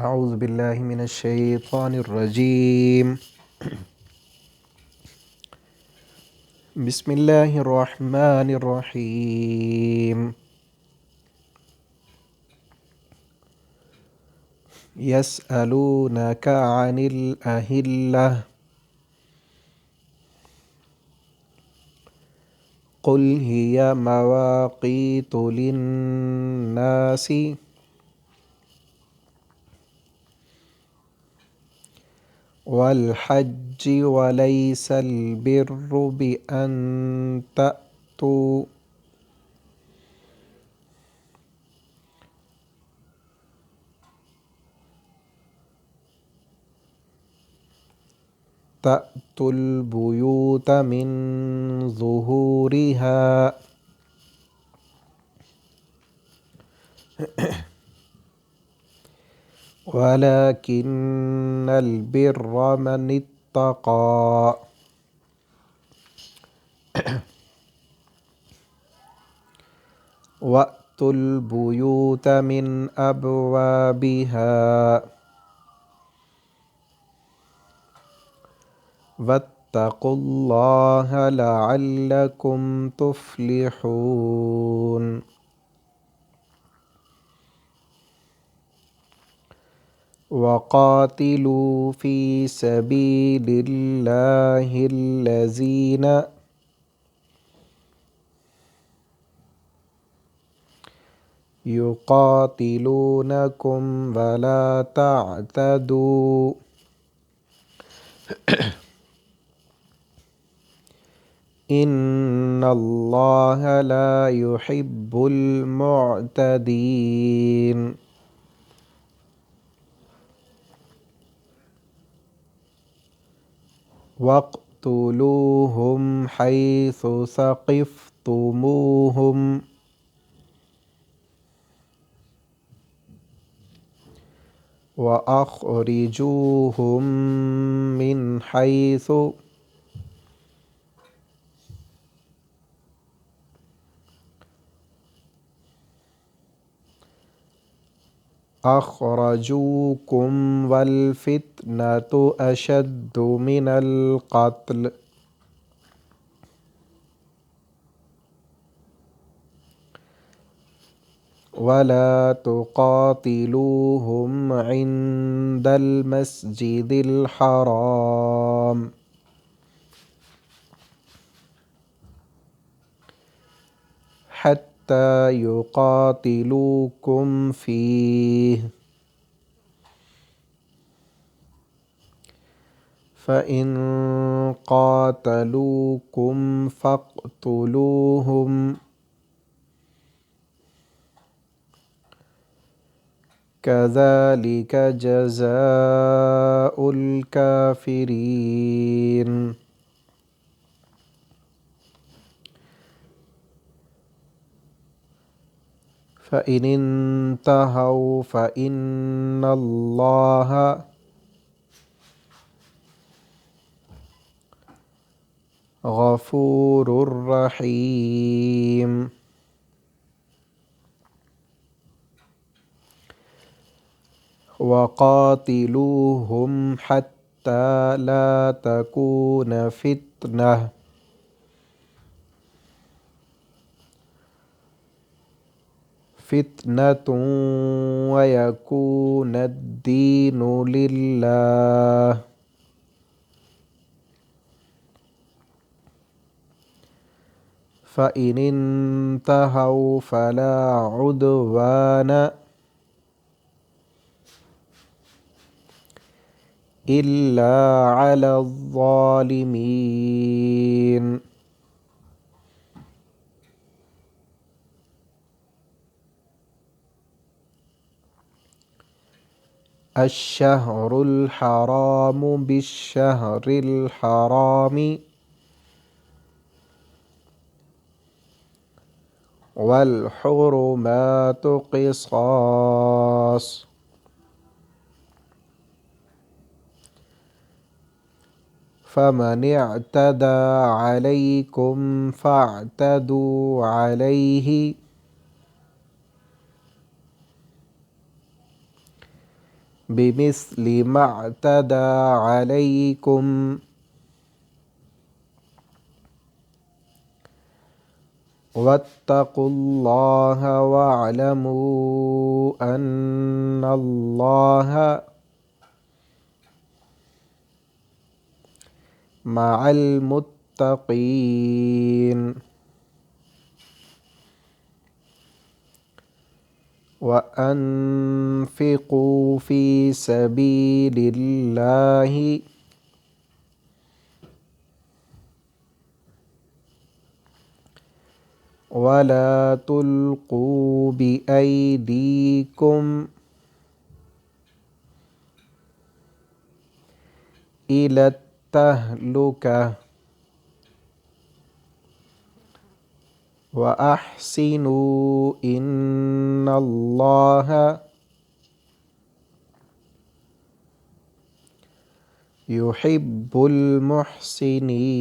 أعوذ بالله من الشيطان الرجيم. بسم الله الرحمن الرحيم. يسألونك عن الأهلة قل هي مواقيت للناس والحج وليس البر بأن تأتوا البيوت من ظهورها ولكن البر من اتقى وأتوا البيوت من أبوابها واتقوا الله لعلكم تفلحون. وقاتلوا في سبيل الله الذين يقاتلونكم ولا تعتدوا إن الله لا يحب المعتدين. واقتلوهم حيث ثقفتموهم وأخرجوهم من حيث أخرجوكم والفتنة أشد من القتل ولا تقاتلوهم عند المسجد الحرام حتى يقاتلوكم فيه فإن قاتلوكم فاقتلوهم كذلك جزاء الكافرين. فإن انتهوا فإن الله غفور رحيم. وقاتلوهم حتى لا تكون فتنة ويكون الدين لله فإن انتهوا فلا عدوان إلا على الظالمين. الشهر الحرام بالشهر الحرام والحرمات قصاص فمن اعتدى عليكم فاعتدوا عليه بمثل ما اعتدى عليكم واتقوا الله واعلموا أن الله مع المتقين وأنفقوا في سبيل الله ولا تلقوا بأيديكم إلى التهلكة وأحسنوا إن الله يحب المحسنين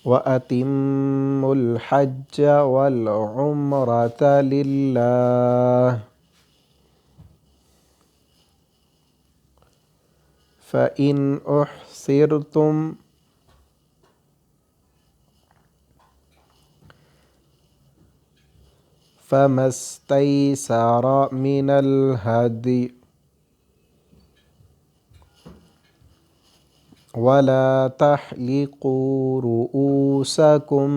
وأتموا الحج والعمرة لله فإن أحصرتم فما استيسر من الهدي ولا تحلقوا رؤوسكم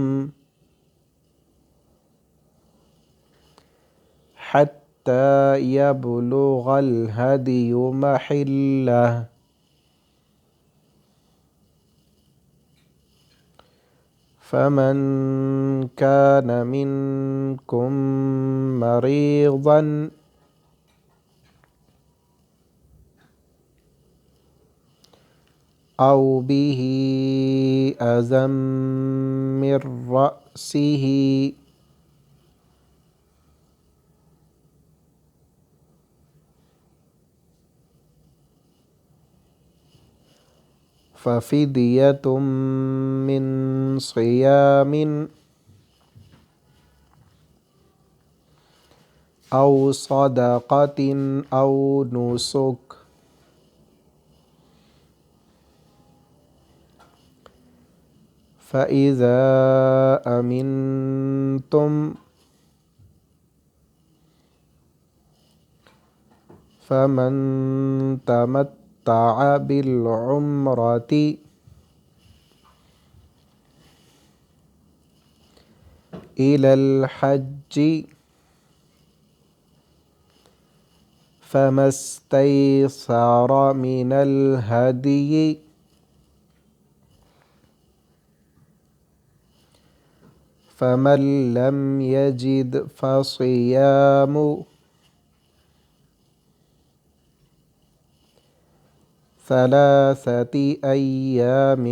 حتى يبلغ الهدي محله فمن كان منكم مريضا أو به أذى من رأسه ففدية من صيام أو صدقة أو نسك فإذا أمنتم فمن تمتع بالعمرة إلى الحج فما استيسر من الهدي فمن لم يجد فصيام 3 أيام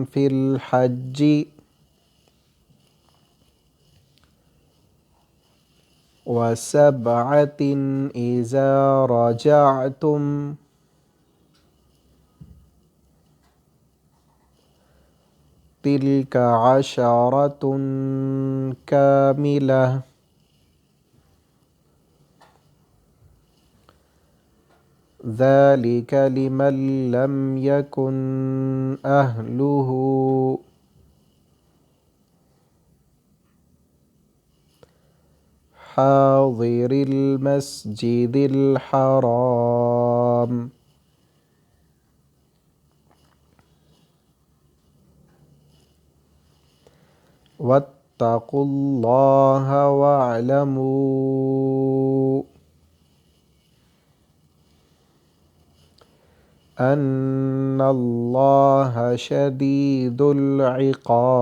في الحج و7 إذا رجعتم تلك 10 كاملة ذلك لمن لم يكن أهله حاضر المسجد الحرام واتقوا الله واعلموا أن الله شديد العقاب